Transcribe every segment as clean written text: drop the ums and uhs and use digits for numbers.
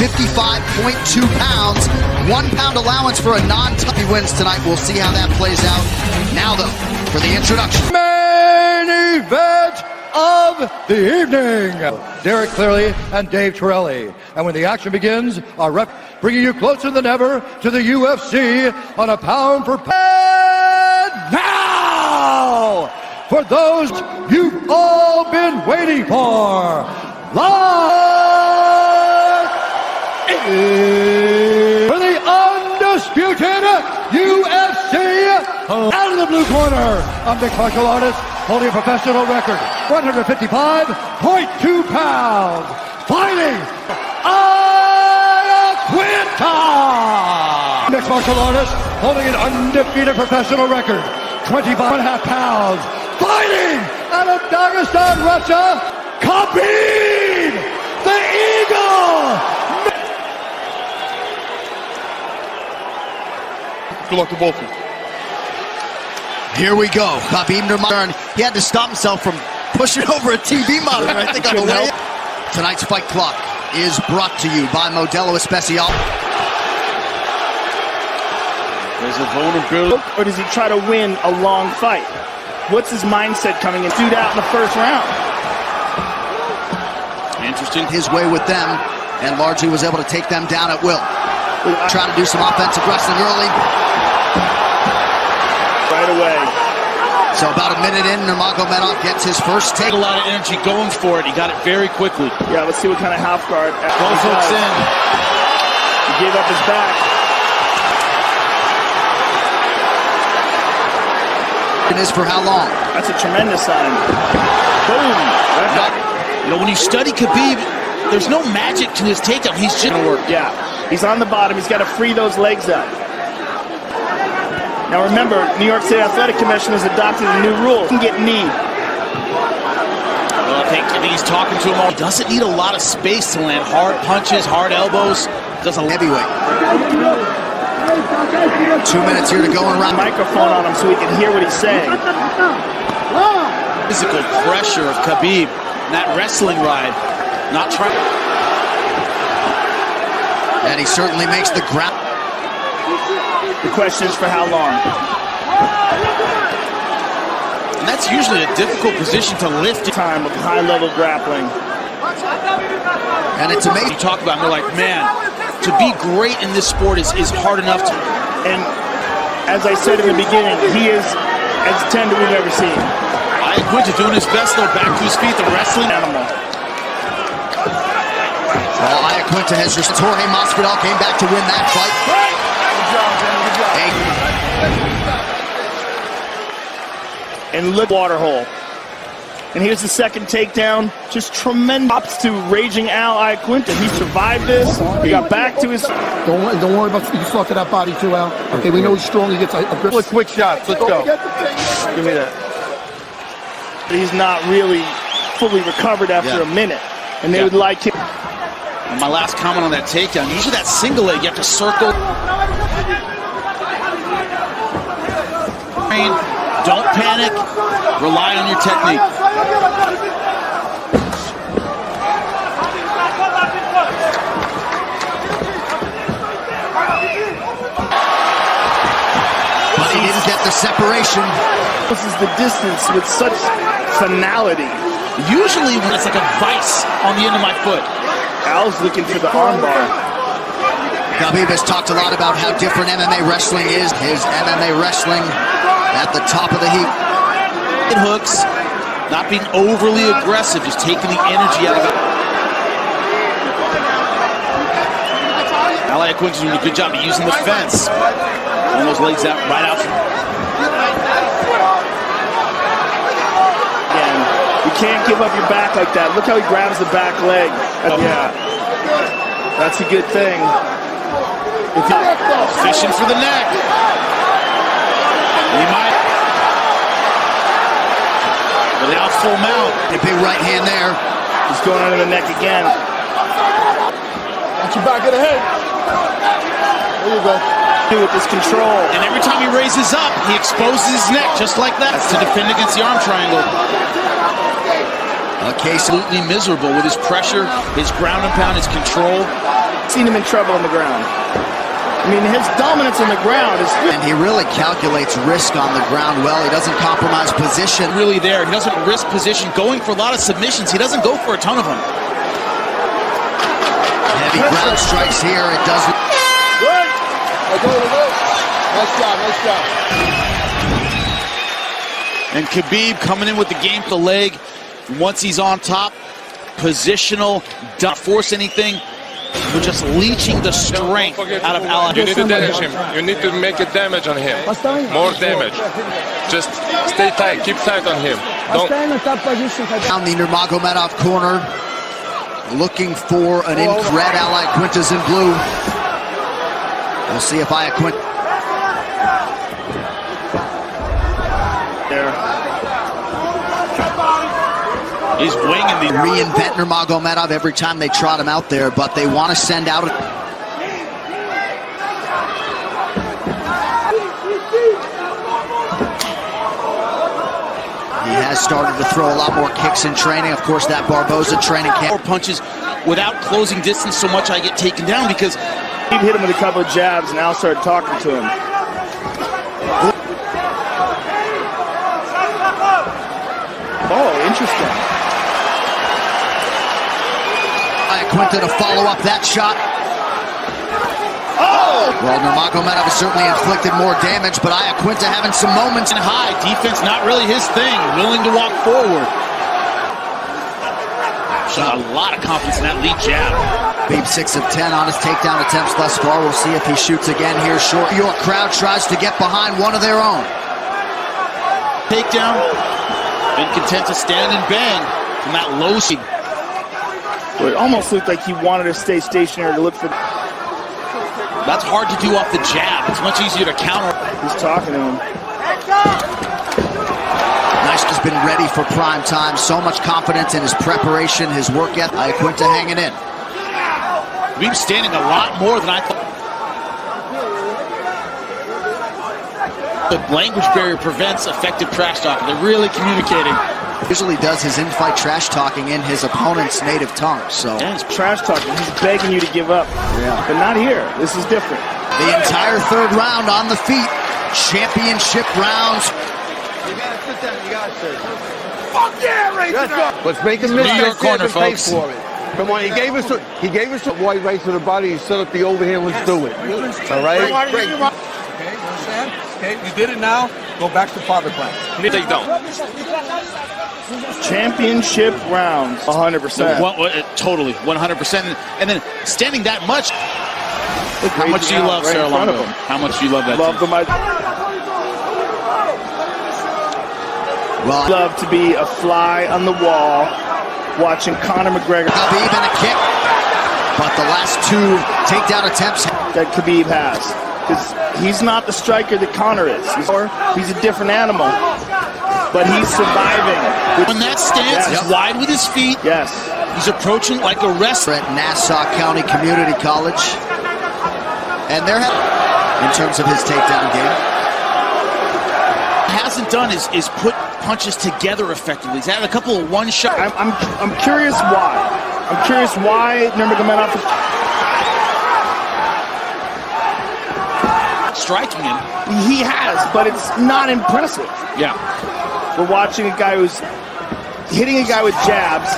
55.2 pounds. 1 pound allowance for a non-tough. He wins tonight. We'll see how that plays out. Now, though, for the introduction. Main event of the evening. Derek Cleary and Dave Torelli. And when the action begins, our ref bringing you closer than ever to the UFC on a pound for pound. Now, for those you've all been waiting for, live for the undisputed UFC. Out of the blue corner, a mixed martial artist holding a professional record, 155.2 pounds, fighting Iaquinta. Mixed martial artist holding an undefeated professional record, 25.5 pounds, fighting out of Dagestan, Russia, Khabib, the Eagle. Good luck to both of you. Here we go. Khabib Nurmagomedov. He had to stop himself from pushing over a TV monitor, I think, on the way. Tonight's fight clock is brought to you by Modelo Especial. There's a vulnerability. Or does he try to win a long fight? What's his mindset coming in? Dude out in the first round. Interesting. His way with them, and largely was able to take them down at will. Trying to do some offensive wrestling early. Right away. So about a minute in, Nurmagomedov gets his first take. A lot of energy going for it. He got it very quickly. Yeah, let's see what kind of half guard. Both hooks in. He gave up his back. It is for how long? That's a tremendous sign. Boom. You know, when you study Khabib, there's no magic to his takedown. He's just gonna work. Yeah. He's on the bottom. He's got to free those legs up. Now remember, New York State Athletic Commission has adopted a new rule. You can get kneed. Well, I think he's talking to him all. He doesn't need a lot of space to land hard punches, hard elbows. Does a heavyweight. 2 minutes here to go around. Microphone on him so we can hear what he's saying. Physical pressure of Khabib. That wrestling ride. Not trying. And he certainly makes the ground. The question is for how long? And that's usually a difficult position to lift. Time of high-level grappling. And it's amazing. You talk about, and they're like, man, to be great in this sport is hard enough to. And as I said in the beginning, he is as tender we've ever seen. Iaquinta doing his best, though, back to his feet, the wrestling animal. Well, Iaquinta has just Jorge Masvidal came back to win that fight. Good job, man. Good job. And look, water hole. And here's the second takedown. Just tremendous ups to Raging Al Iaquinta. He survived this. He got back to his. Don't worry about you fucking that body too, Al. Okay, we know he's strong. He gets a grip. Quick shots. Let's go. Give me that. He's not really fully recovered after a minute, and they would like him. And my last comment on that takedown, usually that single leg, you have to circle. Don't panic, rely on your technique. But he didn't get the separation. This is the distance with such finality. Usually when it's like a vice on the end of my foot. Al's looking for the armbar. Khabib has talked a lot about how different MMA wrestling is. His MMA wrestling at the top of the heap. It hooks, not being overly aggressive, just taking the energy out of it. Al Iaquinta's doing a good job of using the fence. Pulling those legs out, right out. Again, you can't give up your back like that. Look how he grabs the back leg. Yeah, that's a good thing. If you fishing for the neck. He might. Without full mount. A big right hand there. He's going under the neck again. Watch your back of the head. There you go. With this control. And every time he raises up, he exposes his neck just like that to defend against the arm triangle. Okay, Absolutely miserable with his pressure, his ground and pound, his control. Seen him in trouble on the ground. I mean, his dominance on the ground is... And he really calculates risk on the ground well. He doesn't compromise position. Really there. He doesn't risk position. Going for a lot of submissions. He doesn't go for a ton of them. Heavy ground strikes here. It doesn't... Good. Nice job, nice job. And Khabib coming in with the game to the leg. Once he's on top, positional, don't force anything. We're just leeching the strength out of Alaquinta. You need to damage him. You need to make a damage on him. More damage. Just stay tight. Keep tight on him. Don't. Down the Nurmagomedov corner, looking for an ink red. Iaquinta's in blue. We'll see if Iaquinta. He's winging the... Reinvent Nurmagomedov every time they trot him out there, but they want to send out... He has started to throw a lot more kicks in training. Of course, that Barboza training camp. More punches without closing distance so much I get taken down because... He hit him with a couple of jabs and Al started talking to him. Oh, interesting. Iaquinta to follow up that shot. Oh! Well, Nurmagomedov has certainly inflicted more damage, but Iaquinta having some moments in high. Defense not really his thing. Willing to walk forward. Shot a lot of confidence in that lead jab. Khabib 6 of 10 on his takedown attempts thus far. We'll see if he shoots again here short. Your crowd tries to get behind one of their own. Takedown. Been content to stand and bang from that low seat. Well, it almost looked like he wanted to stay stationary to look for... That's hard to do off the jab. It's much easier to counter. He's talking to him. Nice, has been ready for prime time. So much confidence in his preparation, his work ethic. Iaquinta hanging in. We've standing a lot more than I thought. The language barrier prevents effective trash talking. They're really communicating. Usually does his in-fight trash talking in his opponent's native tongue. So yeah, he's trash talking. He's begging you to give up. Yeah. But not here. This is different. The entire third round on the feet. Championship rounds. You gotta sit down. You gotta sit. Fuck yeah, Ray! Let's make him miss New York corner, folks. For it. Come on, he gave us a wide right to the body. He set up the overhand. Let's do it. All right. Okay, you understand? Okay, you did it now. Go back to father plan. They don't. Championship rounds, 100%. Totally, 100%. And then standing that much. How much do you love Sarah Longo? How much do you love that? Love them. Well, love to be a fly on the wall, watching Conor McGregor. Khabib and a kick, but the last two takedown attempts that Khabib has. Because he's not the striker that Conor is. He's a different animal. But he's surviving. When that stance is wide with his feet, yes, he's approaching like a wrestler. At Nassau County Community College. And they're in terms of his takedown game. Hasn't done is put punches together effectively. He's had a couple of one-shot. I'm curious why. I'm curious why Nurmagomedov is striking him. He has, but it's not impressive. Yeah. We're watching a guy who's hitting a guy with jabs.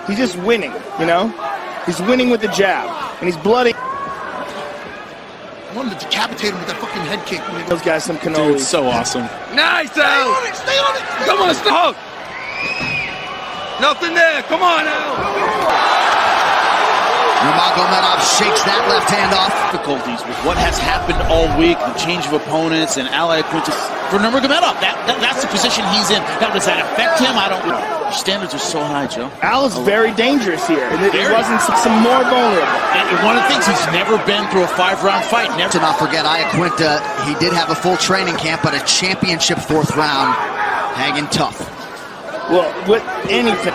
He's just winning, you know? He's winning with the jab, and he's bloody. I wanted to decapitate him with that fucking head kick. Those guys some cannolis. Dude, so awesome. Nice, Al. Stay on it. Come on, stop. Nothing there. Come on, Al. Nurmagomedov shakes that left hand off. Difficulties with what has happened all week, the change of opponents, and Iaquinta. For Nurmagomedov, that's the position he's in. Now, does that affect him? I don't know. Your standards are so high, Joe. Al is very dangerous here. And it wasn't some more vulnerable. And one of the things, he's never been through a 5-round fight. Never. To not forget, Iaquinta, he did have a full training camp, but a championship 4th round, hanging tough. Well, with anything.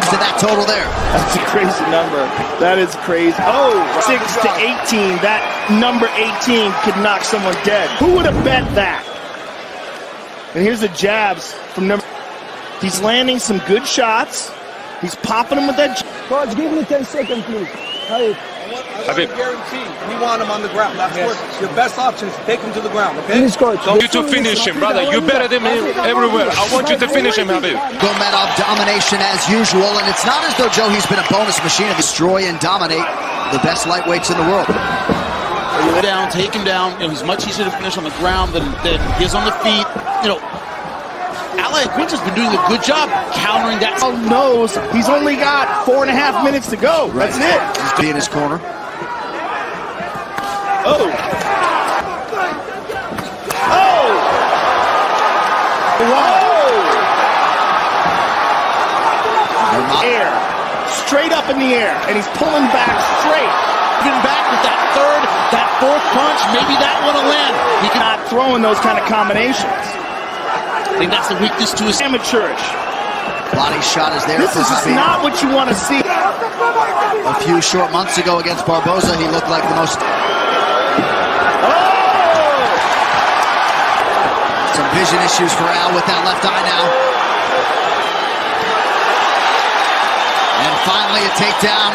To that total there. That's a crazy number. That is crazy. Oh, 6 to 18. That number 18 could knock someone dead. Who would have bet that? And here's the jabs from number. He's landing some good shots. He's popping him with that. Coach, give me 10 seconds, please. Khabib, Guarantee. We want him on the ground. That's what your best option is. Take him to the ground, okay? Please, coach. I want you to finish him, brother. You better than him everywhere. I want you to finish him, Khabib. Nurmagomedov domination as usual, and it's not as though Joe he's been a bonus machine of destroy and dominate the best lightweights in the world. Down, take him down. You know, he's much easier to finish on the ground than he is on the feet. You know, Iaquinta's been doing a good job countering that. Oh, knows he's only got 4.5 minutes to go. Right. That's it. He's in his corner. Oh. Oh. Wow. Air. Straight up in the air. And he's pulling back straight. Even back with that third, that fourth punch, maybe that one will land. He cannot throw in those kind of combinations. I think that's the weakness to his Amateurish. Body shot is there. This is not what you want to see. A few short months ago against Barboza, he looked like the most... Some vision issues for Al with that left eye now. And finally a takedown.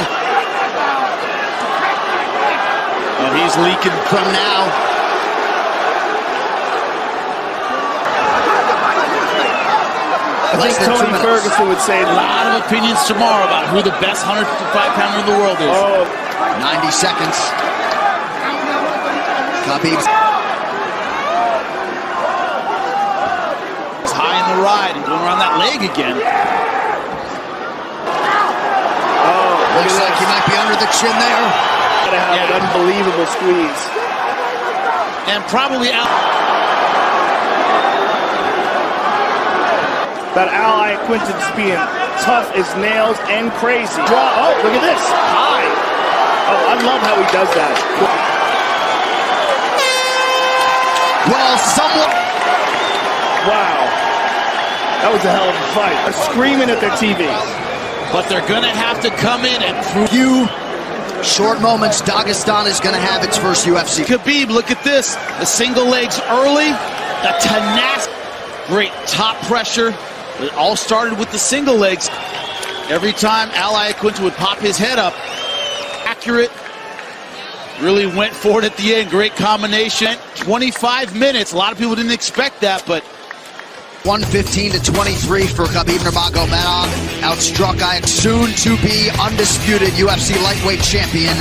And he's leaking From now. I think Tony Ferguson would say a lot of opinions tomorrow about who the best 105-pounder in the world is. Oh. 90 seconds. Khabib. He's high in the ride and going around that leg again. Oh, Looks like he might be under the chin there. gotta have an unbelievable squeeze. And probably out. But Al Iaquinta just being tough as nails and crazy. Oh, look at this. High. Oh, I love how he does that. Well, somewhat. Wow. That was a hell of a fight. They're screaming at their TVs. But they're going to have to come in and prove. Few short moments, Dagestan is going to have its first UFC. Khabib, look at this. The single legs early. The tenacity. Great top pressure. It all started with the single legs. Every time Al Iaquinta would pop his head up, accurate, really went for it at the end. Great combination. 25 minutes. A lot of people didn't expect that, but 115-23 for Khabib Nurmagomedov. Outstruck soon to be undisputed UFC lightweight champion.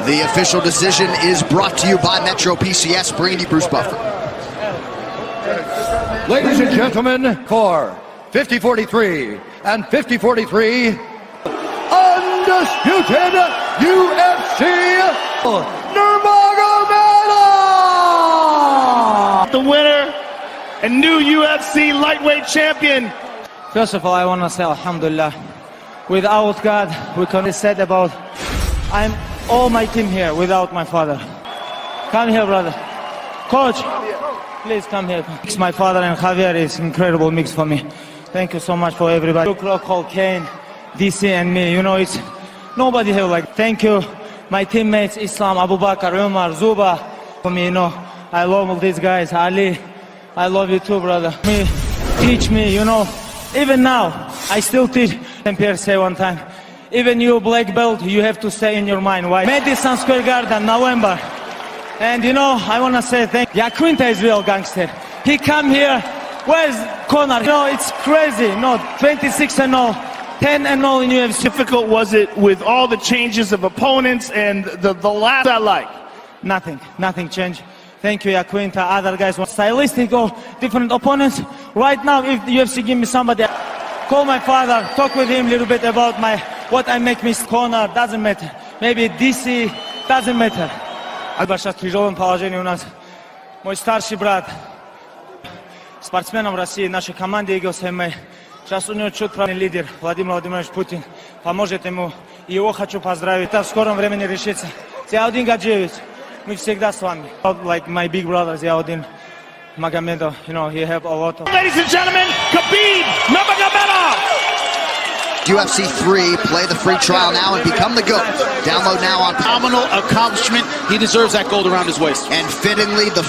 The official decision is brought to you by Metro PCS, bringing you Bruce Buffer. Ladies and gentlemen, for 50-43 and 50-43, undisputed UFC Nurmagomedov! The winner and new UFC lightweight champion. First of all, I want to say Alhamdulillah. Without God, we can say about I'm all my team here without my father. Come here, brother. Coach, please come here. Mix my father and Javier is incredible mix for me. Thank you so much for everybody. Cole, Kane, DC and me. You know, it's nobody here like. Thank you, my teammates, Islam, Abu Bakr, Umar, Zuba. For me, you know, I love all these guys. Ali, I love you too, brother. Teach me, you know. Even now, I still teach. And Pierre say one time, even you black belt, you have to stay in your mind. Why? Madison Square Garden, November. And you know, I want to say thank you. Iaquinta is real gangster. He come here, where's Conor? You know, it's crazy. No, 26-0, 10-0 in UFC. Difficult was it with all the changes of opponents and the last I like? Nothing changed. Thank you, Iaquinta. Other guys want stylistic or different opponents. Right now, if the UFC give me somebody, call my father, talk with him a little bit about what I make me. Conor, doesn't matter. Maybe DC, doesn't matter. Baš sad križovom положении у нас мой старший брат, спортсменом России, нашей команде играл с ММА. Сейчас у него чуть правильный лидер Владимир Владимирович Путин. Поможет ему. И его хочу поздравить. Это в скором времени решится. Зиаудин Гаджиевич, мы всегда с вами. Like my big brother Ziaudin Magomedov, you know, he helped a lot. Ladies and gentlemen, Khabib Nurmagomedov! UFC 3, play the free trial now and become the GOAT. Download now on phenomenal accomplishment. He deserves that gold around his waist. And fittingly, the